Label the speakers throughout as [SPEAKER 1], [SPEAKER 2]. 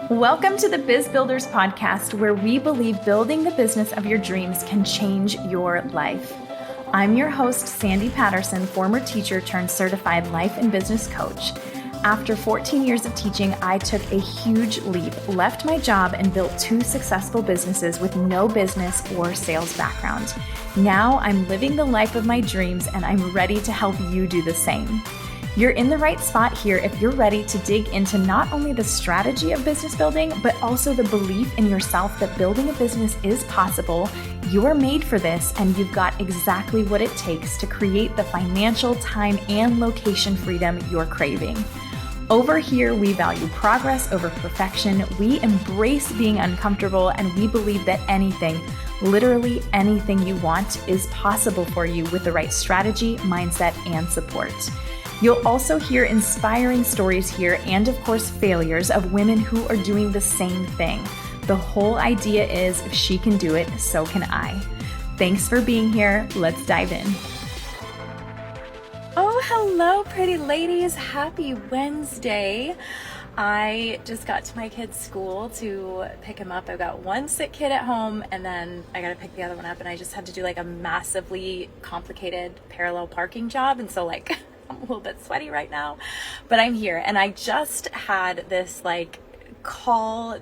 [SPEAKER 1] Welcome to the Biz Builders podcast, where we believe building the business of your dreams can change your life. I'm your host, Sandy Patterson, former teacher turned certified life and business coach. After 14 years of teaching, I took a huge leap, left my job, and built 2 successful businesses with no business or sales background. Now I'm living the life of my dreams, and I'm ready to help you do the same. You're in the right spot here if you're ready to dig into not only the strategy of business building, but also the belief in yourself that building a business is possible. You're made for this, and you've got exactly what it takes to create the financial, time, and location freedom you're craving. Over here, we value progress over perfection. We embrace being uncomfortable, and we believe that anything, literally anything you want, is possible for you with the right strategy, mindset, and support. You'll also hear inspiring stories here and, of course, failures of women who are doing the same thing. The whole idea is if she can do it, so can I. Thanks for being here. Let's dive in. Oh, hello, pretty ladies. Happy Wednesday. I just got to my kid's school to pick him up. I've got one sick kid at home, and then I got to pick the other one up, and I just had to do like a massively complicated parallel parking job. And so I'm a little bit sweaty right now, but I'm here, and I just had this pull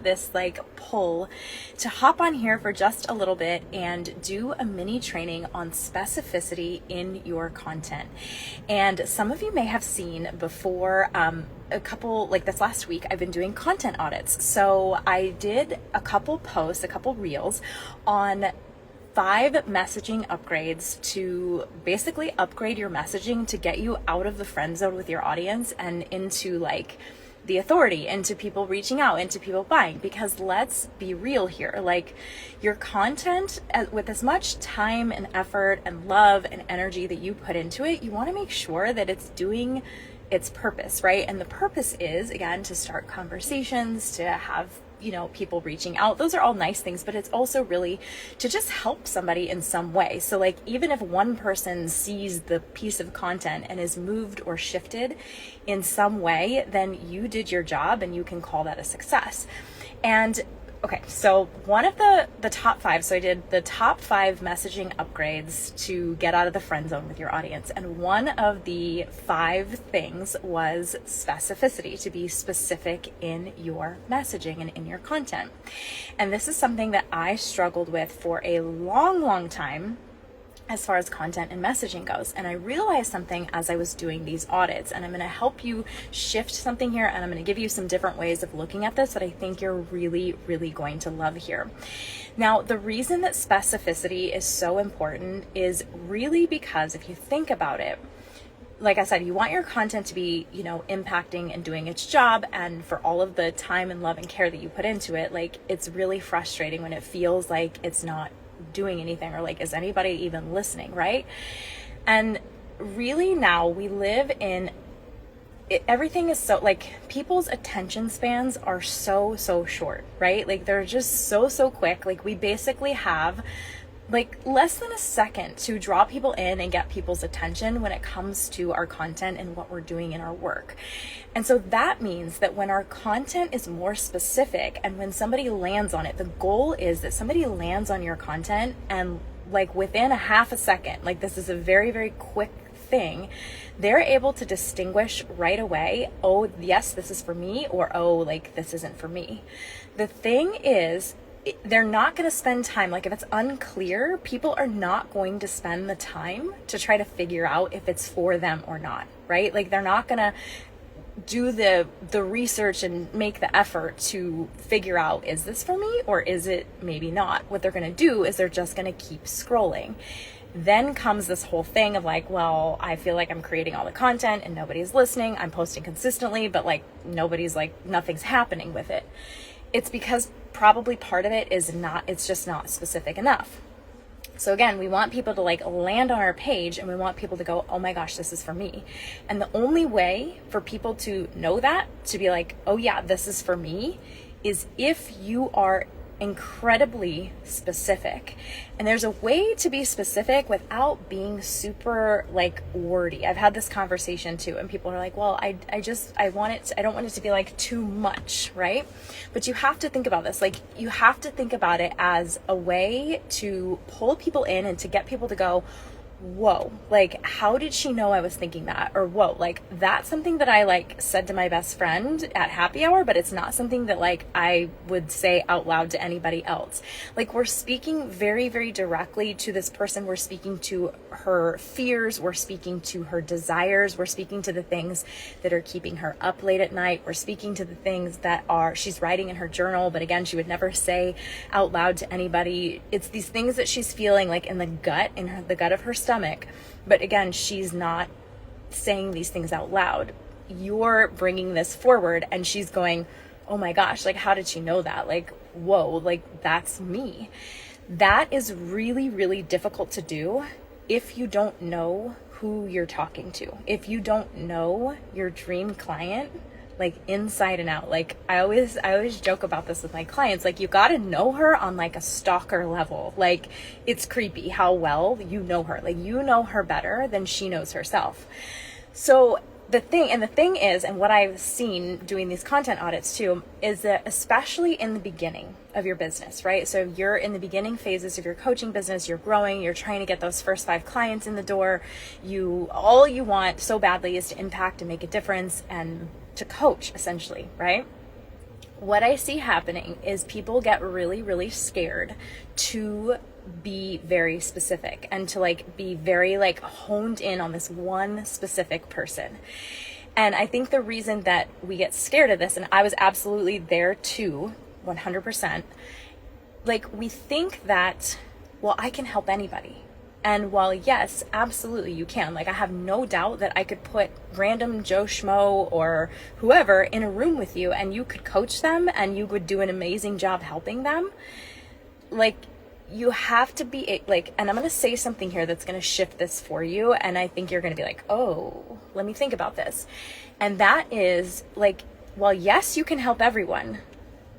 [SPEAKER 1] to hop on here for just a little bit and do a mini training on specificity in your content. And some of you may have seen before, this last week, I've been doing content audits. So I did a couple posts, a couple reels on 5 messaging upgrades to basically upgrade your messaging to get you out of the friend zone with your audience and into the authority, into people reaching out, into people buying. Because let's be real here, your content, with as much time and effort and love and energy that you put into it, you want to make sure that it's doing its purpose, right? And the purpose is, again, to start conversations, to have people reaching out. Those are all nice things, but it's also really to just help somebody in some way. So even if one person sees the piece of content and is moved or shifted in some way, then you did your job and you can call that a success. And okay, so one of the top 5, so I did the top 5 messaging upgrades to get out of the friend zone with your audience. And one of the 5 things was specificity, to be specific in your messaging and in your content. And this is something that I struggled with for a long, long time as far as content and messaging goes. And I realized something as I was doing these audits, and I'm going to help you shift something here, and I'm going to give you some different ways of looking at this that I think you're really, really going to love here. Now, the reason that specificity is so important is really because if you think about it, like I said, you want your content to be, impacting and doing its job, and for all of the time and love and care that you put into it, it's really frustrating when it feels like it's not doing anything, or is anybody even listening, right? And really now we live in everything is so people's attention spans are so short, right? They're just so quick. We basically have less than a second to draw people in and get people's attention when it comes to our content and what we're doing in our work. And so that means that when our content is more specific and when somebody lands on it, the goal is that somebody lands on your content and within a half a second, this is a very, very quick thing, they're able to distinguish right away, oh, yes, this is for me, or oh, this isn't for me. The thing is, they're not going to spend time, if it's unclear, people are not going to spend the time to try to figure out if it's for them or not, right? They're not going to do the research and make the effort to figure out, is this for me or is it maybe not? What they're going to do is they're just going to keep scrolling. Then comes this whole thing of well, I feel like I'm creating all the content and nobody's listening. I'm posting consistently, but nothing's happening with it. It's because probably part of it is it's just not specific enough. So again, we want people to land on our page, and we want people to go, oh my gosh, this is for me. And the only way for people to know that, to be oh yeah, this is for me, is if you are incredibly specific. And there's a way to be specific without being super like wordy. I've had this conversation too, and people are like, well, I don't want it to be like too much, right? But you have to think about this. Like, you have to think about it as a way to pull people in and to get people to go, whoa, like, how did she know I was thinking that? Or whoa, like, that's something that I like said to my best friend at happy hour, but it's not something that like I would say out loud to anybody else. Like, we're speaking very, very directly to this person. We're speaking to her fears. We're speaking to her desires. We're speaking to the things that are keeping her up late at night. We're speaking to the things that she's writing in her journal, but again, she would never say out loud to anybody. It's these things that she's feeling like in the gut, the gut of her stomach. But again, she's not saying these things out loud. You're bringing this forward and she's going, oh my gosh, like, how did she know that? Like, whoa, like, that's me. That is really, really difficult to do if you don't know who you're talking to. If you don't know your dream client, like, inside and out. Like, I always joke about this with my clients. Like, you got to know her on like a stalker level. Like, it's creepy how well you know her. Like, you know her better than she knows herself. So the thing is, and what I've seen doing these content audits too, is that especially in the beginning of your business, right? So you're in the beginning phases of your coaching business, you're growing, you're trying to get those first 5 clients in the door. All you want so badly is to impact and make a difference and to coach, essentially, right? What I see happening is people get really, really scared to be very specific and to like be very like honed in on this one specific person. And I think the reason that we get scared of this, and I was absolutely there too, 100%, like, we think that, well, I can help anybody. And while yes, absolutely you can, like, I have no doubt that I could put random Joe Schmo or whoever in a room with you and you could coach them and you would do an amazing job helping them. Like, you have to be like, and I'm going to say something here that's going to shift this for you. And I think you're going to be like, oh, let me think about this. And that is like, well, yes, you can help everyone.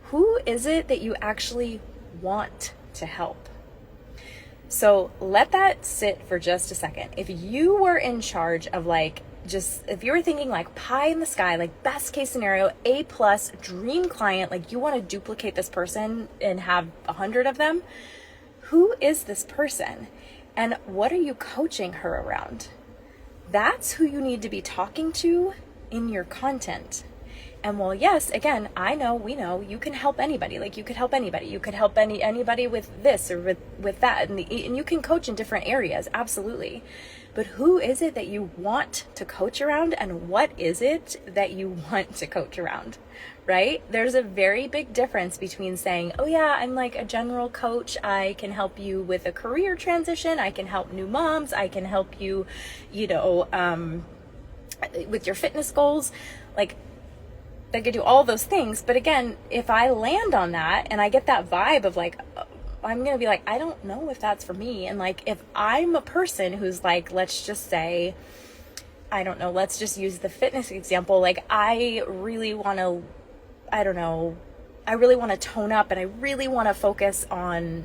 [SPEAKER 1] Who is it that you actually want to help? So let that sit for just a second. If you were in charge of like, if you were thinking like pie in the sky, like best case scenario, A+ dream client, like you want to duplicate this person and have 100 of them, who is this person? And what are you coaching her around? That's who you need to be talking to in your content. And while yes, again, we know you can help anybody. Like, you could help anybody. You could help anybody with this or with that. And you can coach in different areas. Absolutely. But who is it that you want to coach around, and what is it that you want to coach around, right? There's a very big difference between saying, oh yeah, I'm like a general coach. I can help you with a career transition. I can help new moms. I can help you, with your fitness goals. Like, I could do all those things. But again, if I land on that and I get that vibe of like, I'm going to be like, I don't know if that's for me. And like, if I'm a person who's like, let's just say, I don't know, let's just use the fitness example. Like, I really want to tone up and I really want to focus on,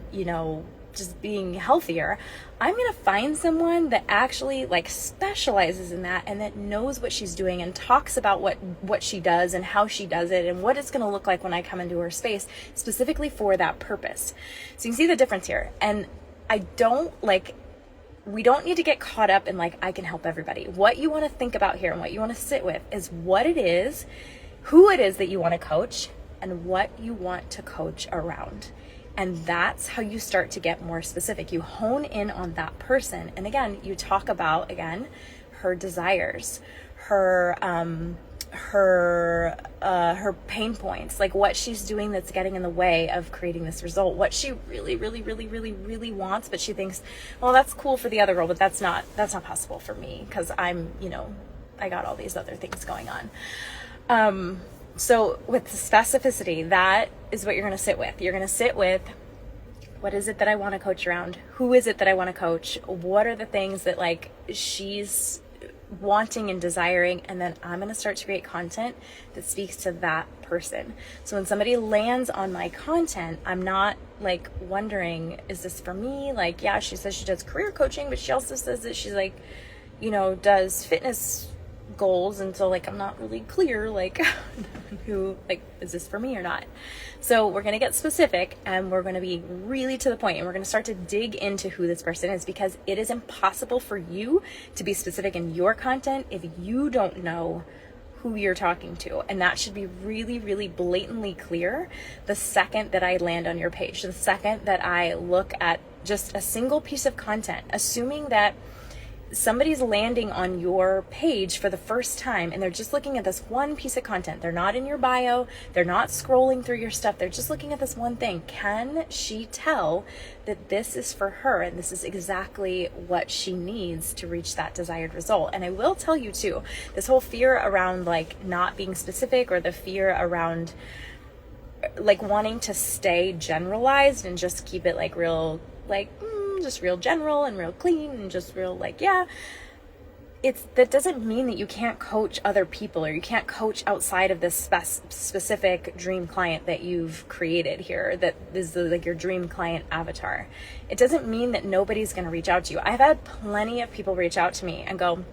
[SPEAKER 1] just being healthier. I'm going to find someone that actually like specializes in that and that knows what she's doing and talks about what she does and how she does it and what it's going to look like when I come into her space specifically for that purpose. So you can see the difference here. And we don't need to get caught up in like, I can help everybody. What you want to think about here and what you want to sit with is what it is, who it is that you want to coach, and what you want to coach around. And that's how you start to get more specific. You hone in on that person. And again, you talk about, her desires, her pain points, like what she's doing that's getting in the way of creating this result, what she really, really, really, really, really wants, but she thinks, well, that's cool for the other girl, but that's not possible for me because I'm, I got all these other things going on. So with the specificity, that is what you're going to sit with. You're going to sit with, what is it that I want to coach around? Who is it that I want to coach? What are the things that like she's wanting and desiring, and then I'm going to start to create content that speaks to that person. So when somebody lands on my content, I'm not like wondering, is this for me? Like, yeah, she says she does career coaching, but she also says that she's like, does fitness goals, and so like I'm not really clear like who, like, is this for me or not? So we're going to get specific, and we're going to be really to the point, and we're going to start to dig into who this person is, because it is impossible for you to be specific in your content if you don't know who you're talking to. And that should be really, really blatantly clear the second that I land on your page, the second that I look at just a single piece of content, assuming that somebody's landing on your page for the first time and they're just looking at this one piece of content. They're not in your bio. They're not scrolling through your stuff. They're just looking at this one thing. Can she tell that this is for her and this is exactly what she needs to reach that desired result? And I will tell you too, this whole fear around like not being specific, or the fear around like wanting to stay generalized and just keep it like real, like just real general and real clean and just real like, yeah, that doesn't mean that you can't coach other people, or you can't coach outside of this specific dream client that you've created here, that is like your dream client avatar. It doesn't mean that nobody's going to reach out to you. I've had plenty of people reach out to me and go,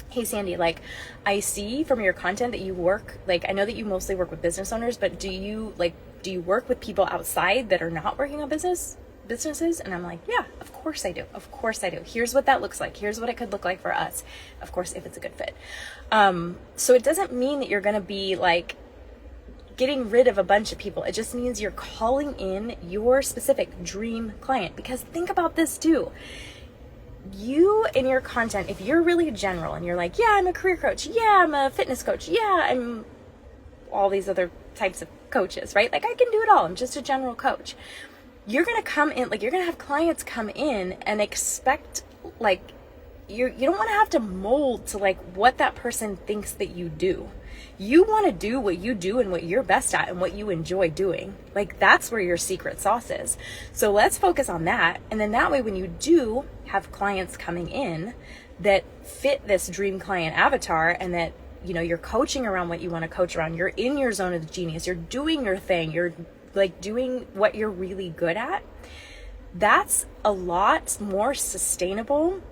[SPEAKER 1] hey Sandy, like I see from your content that you work, like I know that you mostly work with business owners, but do you work with people outside that are not working on businesses? And I'm like, yeah, of course I do. Of course I do. Here's what that looks like. Here's what it could look like for us. Of course, if it's a good fit. So it doesn't mean that you're going to be like getting rid of a bunch of people. It just means you're calling in your specific dream client. Because think about this too. You in your content, if you're really general and you're like, yeah, I'm a career coach. Yeah, I'm a fitness coach. Yeah, I'm all these other types of coaches, right? Like I can do it all. I'm just a general coach. You're going to come in, like you're going to have clients come in and expect like, you don't want to have to mold to like what that person thinks that you do. You want to do what you do and what you're best at and what you enjoy doing. Like that's where your secret sauce is. So let's focus on that. And then that way, when you do have clients coming in that fit this dream client avatar, and that, you're coaching around what you want to coach around, you're in your zone of genius, you're doing your thing, you're like doing what you're really good at, that's a lot more sustainable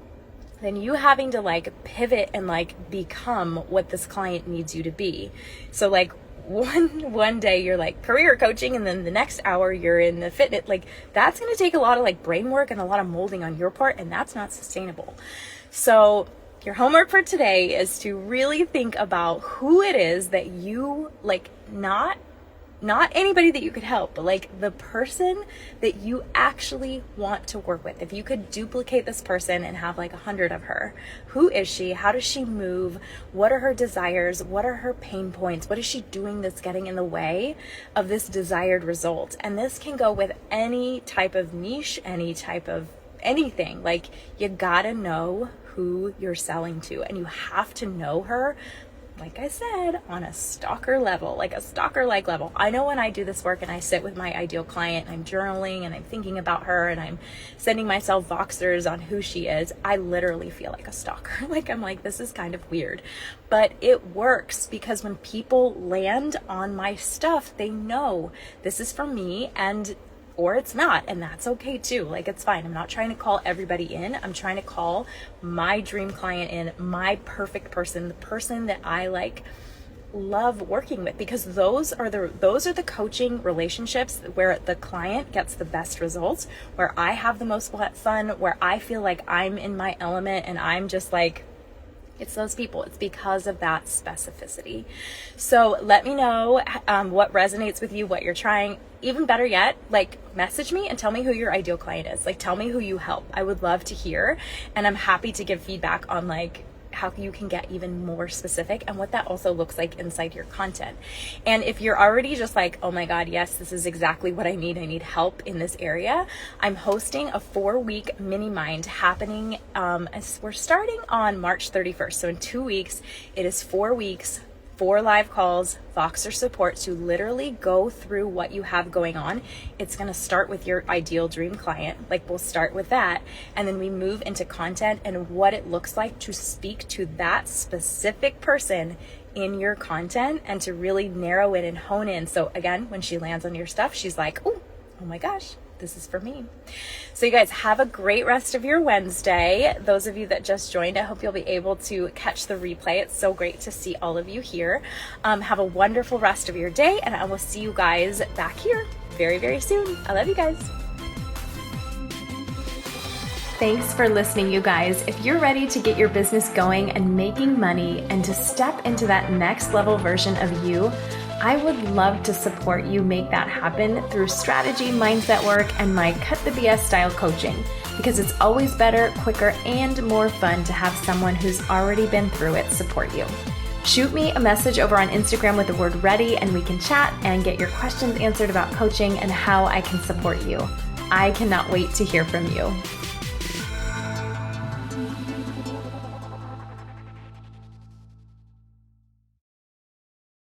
[SPEAKER 1] than you having to like pivot and like become what this client needs you to be. So like one day you're like career coaching, and then the next hour you're in the fitness. Like that's going to take a lot of like brain work and a lot of molding on your part, and that's not sustainable. So your homework for today is to really think about who it is that you like, not anybody that you could help, but like the person that you actually want to work with. If you could duplicate this person and have like 100 of her, who is she? How does she move? What are her desires? What are her pain points? What is she doing that's getting in the way of this desired result? And this can go with any type of niche, any type of anything. Like you gotta know who you're selling to, and you have to know her, like I said, on a stalker level, like a stalker-like level. I know when I do this work and I sit with my ideal client, I'm journaling and I'm thinking about her and I'm sending myself Voxers on who she is, I literally feel like a stalker. Like I'm like, this is kind of weird, but it works, because when people land on my stuff, they know this is for me, and or it's not, and that's okay too. Like it's fine. I'm not trying to call everybody in. I'm trying to call my dream client in, my perfect person, the person that I like love working with, because those are the coaching relationships where the client gets the best results, where I have the most fun, where I feel like I'm in my element, and I'm just like, it's those people. It's because of that specificity. So let me know what resonates with you, what you're trying. Even better yet, like message me and tell me who your ideal client is. Like tell me who you help. I would love to hear, and I'm happy to give feedback on like how you can get even more specific and what that also looks like inside your content. And if you're already just like, oh my God, yes, this is exactly what I need help in this area, I'm hosting a 4-week mini mind happening. We're starting on March 31st. So in 2 weeks, it is 4 weeks 4 live calls, Voxer support to literally go through what you have going on. It's going to start with your ideal dream client. Like, we'll start with that. And then we move into content and what it looks like to speak to that specific person in your content and to really narrow it and hone in. So again, when she lands on your stuff, she's like, oh my gosh, this is for me. So you guys have a great rest of your Wednesday. Those of you that just joined, I hope you'll be able to catch the replay. It's so great to see all of you here. Have a wonderful rest of your day, and I will see you guys back here very, very soon. I love you guys. Thanks for listening, you guys. If you're ready to get your business going and making money and to step into that next level version of you, I would love to support you make that happen through strategy, mindset work, and my Cut the BS style coaching, because it's always better, quicker, and more fun to have someone who's already been through it support you. Shoot me a message over on Instagram with the word ready, and we can chat and get your questions answered about coaching and how I can support you. I cannot wait to hear from you.